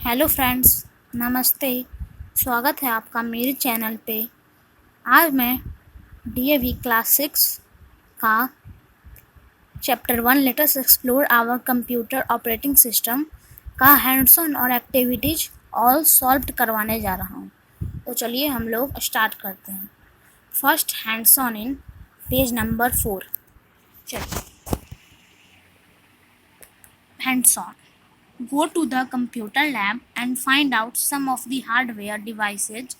Hello friends, नमस्ते। स्वागत है आपका मेरे चैनल पे। आज मैं डीएवी क्लास 6 का chapter 1 let's explore our computer operating system का हैंड्स ऑन और एक्टिविटीज ऑल सॉल्व करवाने जा रहा हूँ। तो चलिए हम लोग स्टार्ट करते हैं। First hands on in page number 4। चलिए hands on. Go to the computer lab and find out some of the hardware devices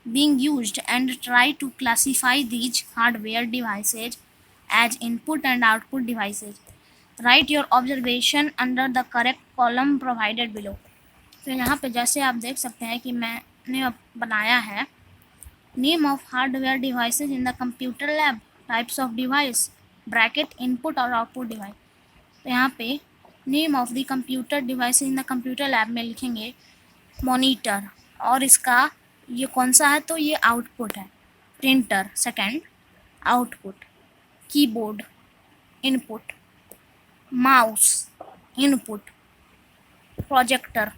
being used and try to classify these hardware devices as input and output devices. Write your observation under the correct column provided below. तो यहाँ पे जैसे आप देख सकते हैं कि मैंने बनाया है name of hardware devices in the computer lab, types of device, bracket input और आउटपुट डिवाइस। तो यहाँ पे name of the computer device in the computer lab में लिखेंगे मॉनिटर, और इसका ये कौन सा है तो ये आउटपुट है। Printer second, output. Keyboard input, mouse input, projector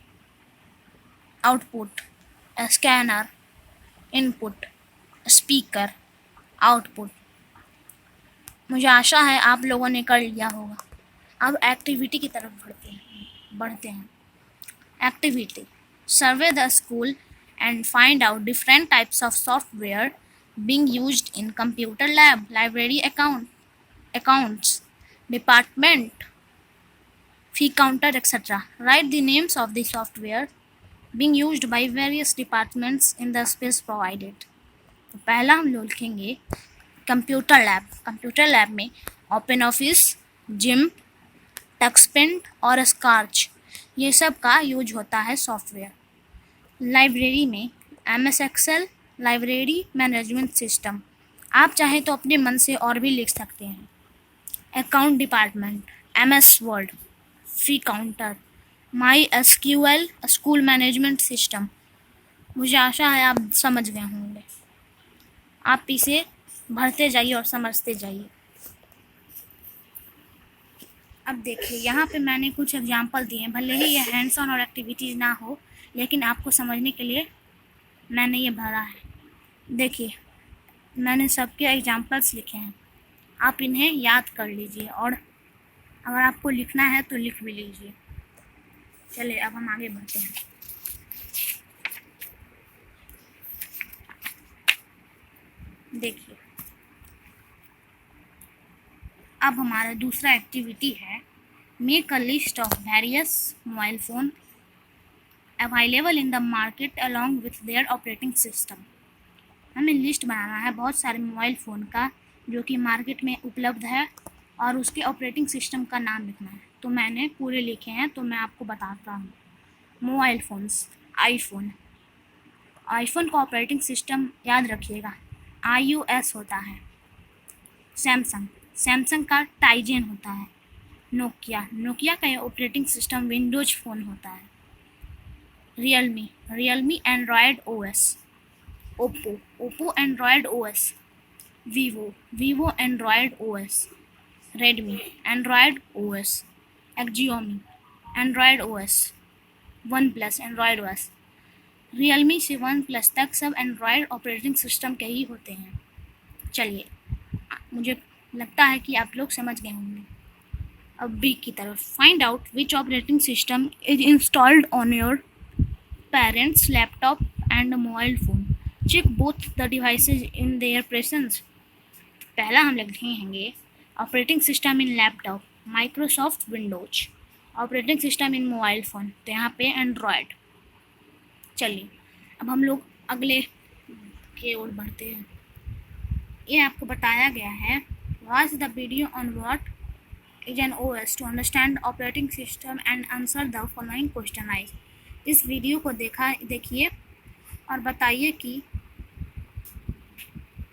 output, scanner input, speaker output. मुझे आशा है आप लोगों ने कर लिया होगा। अब एक्टिविटी की तरफ बढ़ते हैं। Activity: survey the school and find out different types of software being used in computer lab, library accounts, department, fee counter, etc. Write the names of the software being used by various departments in the space provided. तो पहला हम लोग लिखेंगे computer lab. Computer lab में open office, GIMP, Tux Paint और Scratch, ये सब का यूज होता है सॉफ्टवेयर। लाइब्रेरी में MS Excel, library management system, आप चाहें तो अपने मन से और भी लिख सकते हैं। Account department MS word, fee counter, MySQL school management system. मुझे आशा है आप समझ गए होंगे। आप इसे भरते जाइए और समझते जाइए। अब देखिए यहाँ पे मैंने कुछ एग्जाम्पल दिए हैं। भले ही ये हैंड्स ऑन और एक्टिविटीज़ ना हो, लेकिन आपको समझने के लिए मैंने ये भरा है। देखिए मैंने सबके एग्जाम्पल्स लिखे हैं, आप इन्हें याद कर लीजिए और अगर आपको लिखना है तो लिख भी लीजिए। चलिए अब हम आगे बढ़ते हैं। देखिए अब हमारा दूसरा एक्टिविटी है make a list of various mobile phone available in the market along with their operating system. हमें लिस्ट बनाना है बहुत सारे मोबाइल फ़ोन का जो कि मार्केट में उपलब्ध है और उसके ऑपरेटिंग सिस्टम का नाम लिखना है। तो मैंने पूरे लिखे हैं, तो मैं आपको बताता हूँ। मोबाइल फ़ोन्स: आईफोन का ऑपरेटिंग सिस्टम याद रखिएगा iOS होता है। सैमसंग का टाइजेन होता है। नोकिया का ऑपरेटिंग सिस्टम विंडोज फ़ोन होता है। Realme Android OS। Oppo Android OS। Vivo Android OS। Redmi Android OS। Xiaomi Android OS। OnePlus Android OS। Realme से वन प्लस तक सब एंड्रॉयड ऑपरेटिंग सिस्टम के ही होते हैं। चलिए मुझे लगता है कि आप लोग समझ गए होंगे। अब बी की तरफ, find out which operating system is installed on your parents laptop and mobile phone. Check both the devices in their presence. पहला हम लिखेंगे operating system in laptop Microsoft Windows, operating system in mobile phone तो यहाँ पे Android. चलिए अब हम लोग अगले की ओर बढ़ते हैं। ये आपको बताया गया है watch the video on what is an OS to understand operating system and answer the following question. इस वीडियो को देखिए और बताइए कि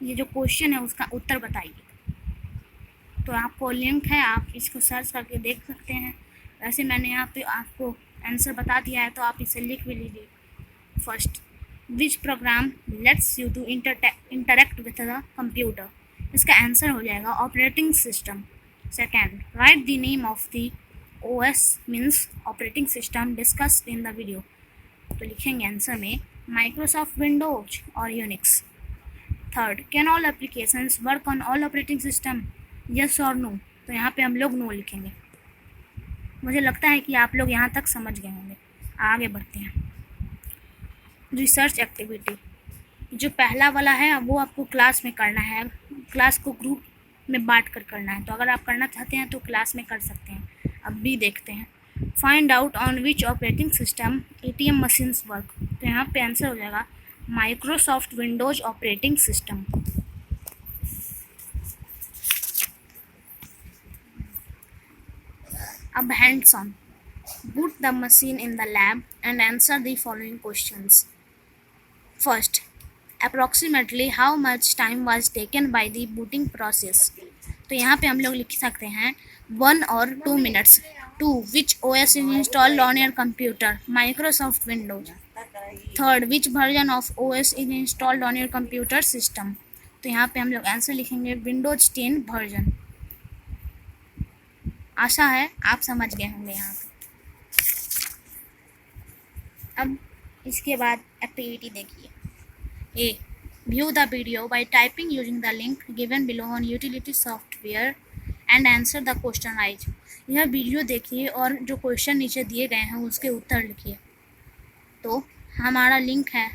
ये जो क्वेश्चन है उसका उत्तर बताइए। तो आपको लिंक है, आप इसको सर्च करके देख सकते हैं। वैसे मैंने यहाँ पे आपको आंसर बता दिया है, तो आप इसे लिख भी लीजिए। First, which program lets you to interact with the computer. इसका आंसर हो जाएगा operating system. Second, write the name of the OS means operating system discussed in the video. तो लिखेंगे आंसर में माइक्रोसॉफ्ट विंडोज और Unix. Third, can all applications work on all operating system, yes और no, तो यहाँ पे हम लोग नो लिखेंगे। मुझे लगता है कि आप लोग यहाँ तक समझ गए होंगे। आगे बढ़ते हैं। रिसर्च एक्टिविटी, जो पहला वाला है वो आपको क्लास में करना है, क्लास को ग्रुप में बांट कर करना है, तो अगर आप करना चाहते हैं तो क्लास में कर सकते हैं। अब भी देखते हैं। Find out on which operating system ATM machines work, तो यहाँ पे आंसर हो जाएगा माइक्रोसॉफ्ट विंडोज ऑपरेटिंग सिस्टम। अब hands on, boot the machine in the lab and answer the following questions. First, approximately how much time was taken by the booting process? तो यहाँ पे हम लोग लिख सकते हैं 1 और 2 minutes. 2. Which OS is installed on your computer? Microsoft Windows. Third, which version of OS is installed on your computer system? तो यहाँ पे हम लोग आंसर लिखेंगे Windows 10 वर्जन। आशा है आप समझ गए होंगे यहाँ पे। अब इसके बाद एक्टिविटी देखिए। A, view the video by typing using the link given below on utility software and answer the question right. यह वीडियो देखिए और जो क्वेश्चन नीचे दिए गए हैं उसके उत्तर लिखिए। तो हमारा लिंक है,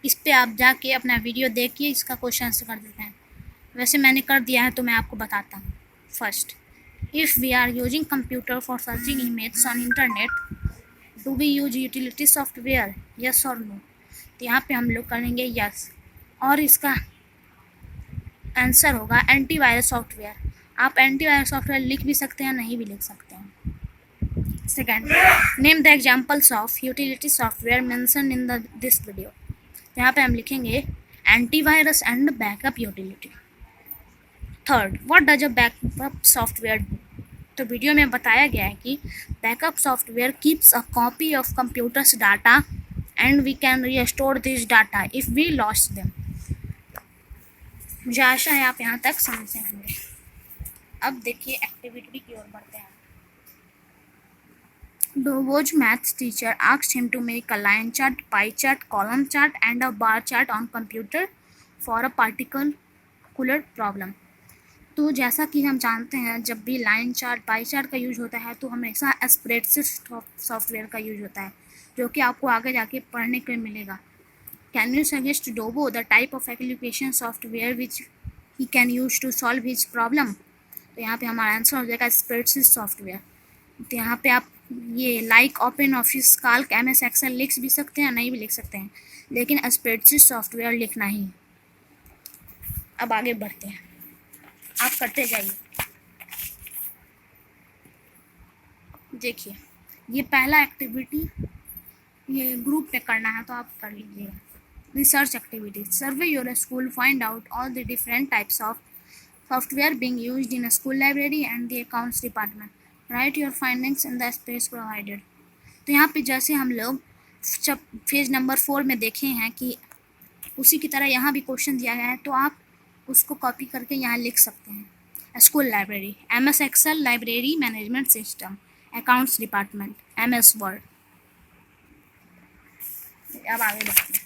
इस पर आप जाके अपना वीडियो देखिए, इसका क्वेश्चन आंसर कर देते हैं। वैसे मैंने कर दिया है तो मैं आपको बताता हूँ। First, if we are using computer for searching image on internet, do we use utility software, yes और नो, तो यहाँ पे हम लोग करेंगे यस, और इसका आंसर होगा एंटीवायरस सॉफ्टवेयर। आप एंटीवायरस सॉफ्टवेयर लिख भी सकते हैं, नहीं भी लिख सकते हैं। Second, name the examples of utility software mention in this video, तो यहाँ पे हम लिखेंगे antivirus and backup utility. Third, what does a backup software do, तो वीडियो में बताया गया है कि backup software keeps a copy of computers data and we can restore this data if we lost them. मुझे आशा है आप यहाँ तक समझे होंगे। अब देखिए एक्टिविटी की ओर बढ़ते हैं। Dovo's maths teacher asked him to make a line chart, pie chart, column chart and a bar chart on computer for a particular problem. तो जैसा कि हम जानते हैं जब भी लाइन चार्ट पाई चार्ट का यूज होता है तो हमेशा स्प्रेडशीट सॉफ्टवेयर का यूज होता है, जो कि आपको आगे जाके पढ़ने को मिलेगा। Can you suggest Dobo the type of application software which he can use to solve his problem, तो यहाँ पे हमारा आंसर हो जाएगा स्प्रेडशीट सॉफ्टवेयर। तो यहाँ पे आप ये लाइक ओपन ऑफिस, काल्क, MS एक्सेल लिख भी सकते हैं, नहीं भी लिख सकते हैं, लेकिन स्प्रेडशीट सॉफ्टवेयर लिखना ही। अब आगे बढ़ते हैं, आप करते जाइए। देखिए ये पहला एक्टिविटी ये ग्रुप में करना है तो आप कर लीजिएगा। Research activity, survey your school, find out all the different types of software being used in school library and the accounts department, right your findings in the space provided. तो यहाँ पे जैसे हम लोग पेज नंबर 4 में देखे हैं कि उसी की तरह यहाँ भी क्वेश्चन दिया गया है, तो आप उसको कॉपी करके यहाँ लिख सकते हैं। School library, MS Excel library management system, accounts department, MS Word. अब आगे बढ़ते हैं।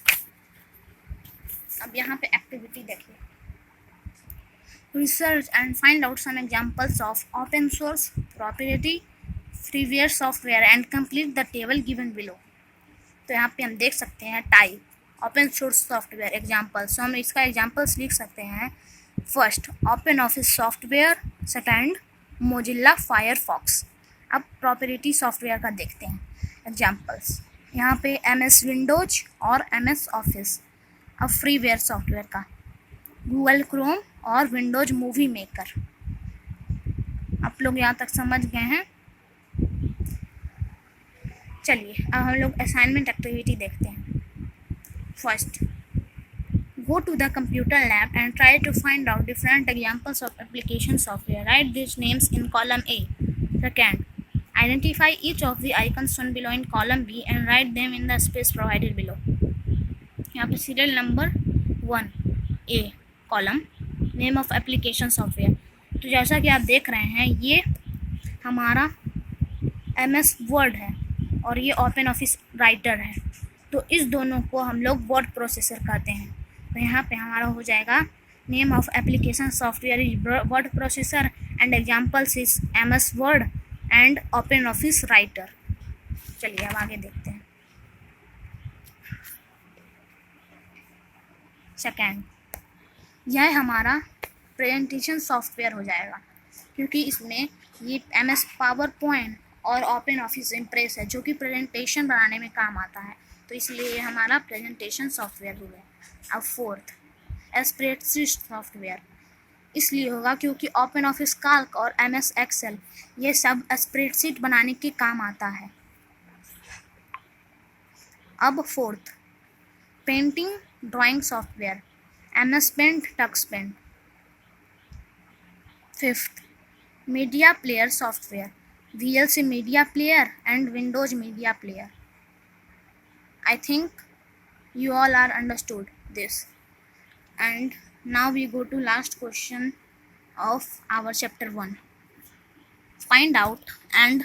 अब यहाँ पे एक्टिविटी देखिए। Research and find out some examples of open source, proprietary, freeware software and complete the table given below. तो यहाँ पे हम देख सकते हैं type, open source software, examples, तो हम इसका एग्जांपल्स लिख सकते हैं। First, open office software. Second, Mozilla Firefox. अब प्रोप्राइटरी सॉफ्टवेयर का देखते हैं एग्जांपल्स। यहाँ पे MS विंडोज और MS ऑफिस। अब फ्रीवेयर सॉफ्टवेयर का गूगल क्रोम और विंडोज मूवी मेकर। आप लोग यहाँ तक समझ गए हैं। चलिए अब हम लोग असाइनमेंट एक्टिविटी देखते हैं। First, go to the computer lab and try to find out different examples of application software. Write these names in column A. Second, identify each of the icons shown below in column B and write them in the space provided below. यहाँ पे serial number 1 A column, name of application software. तो जैसा कि आप देख रहे हैं ये हमारा MS वर्ड है और ये ओपन ऑफिस राइटर है। तो इस दोनों को हम लोग वर्ड प्रोसेसर कहते हैं। तो यहाँ पे हमारा हो जाएगा name of application software is word processor and examples is MS word and open office writer. चलिए अब आगे देखते हैं। सेकेंड, यह हमारा प्रेजेंटेशन सॉफ्टवेयर हो जाएगा, क्योंकि इसमें ये MS पावर पॉइंट और ओपन ऑफिस इम्प्रेस है जो कि प्रेजेंटेशन बनाने में काम आता है, तो इसलिए ये हमारा प्रेजेंटेशन सॉफ्टवेयर हो गया। अब फोर्थ, स्प्रेडशीट सॉफ्टवेयर इसलिए होगा क्योंकि ओपन ऑफिस कैल्क और MS एक्सेल ये सब स्प्रेडशीट बनाने के काम आता है। अब fourth, painting drawing software MS Paint, Tux Paint. Fifth, media player software VLC media player and Windows Media Player. I think you all are understood this. And now we go to last question of our chapter 1. Find out and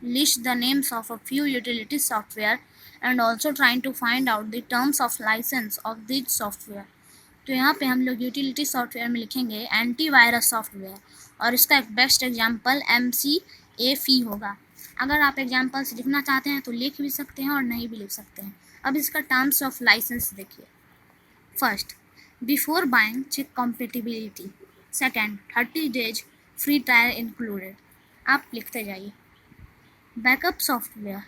list the names of a few utility software and also trying to find out the terms of license of this software. तो यहाँ पे हम लोग utility software में लिखेंगे antivirus software, और इसका एक बेस्ट एग्जांपल MCAFE होगा। अगर आप एग्जांपल्स लिखना चाहते हैं तो लिख भी सकते हैं और नहीं भी लिख सकते हैं। अब इसका टर्म्स ऑफ लाइसेंस देखिए। First, before buying check compatibility. Second, 30 days free trial included. आप लिखते जाइए। बैकअप सॉफ्टवेयर,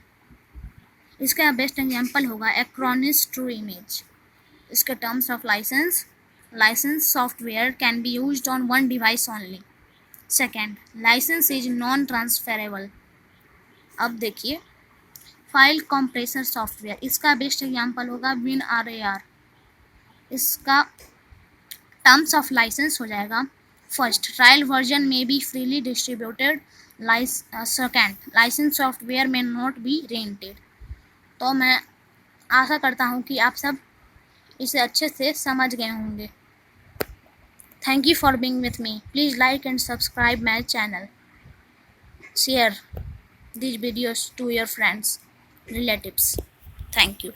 इसका बेस्ट एग्जांपल होगा एक्रोनिस ट्रू इमेज। इसके terms of license software can be used on one device only. Second, license is non transferable. अब देखिए, file compressor software, इसका best example होगा WinRAR। इसका टर्म्स ऑफ लाइसेंस हो जाएगा, फर्स्ट, ट्रायल वर्जन में be freely distributed. Second, licence software में not be rented. तो मैं आशा करता हूँ कि आप सब इसे अच्छे से समझ गए होंगे। Thank you for being with me. Please like and subscribe my channel. Share these videos to your friends, relatives. Thank you.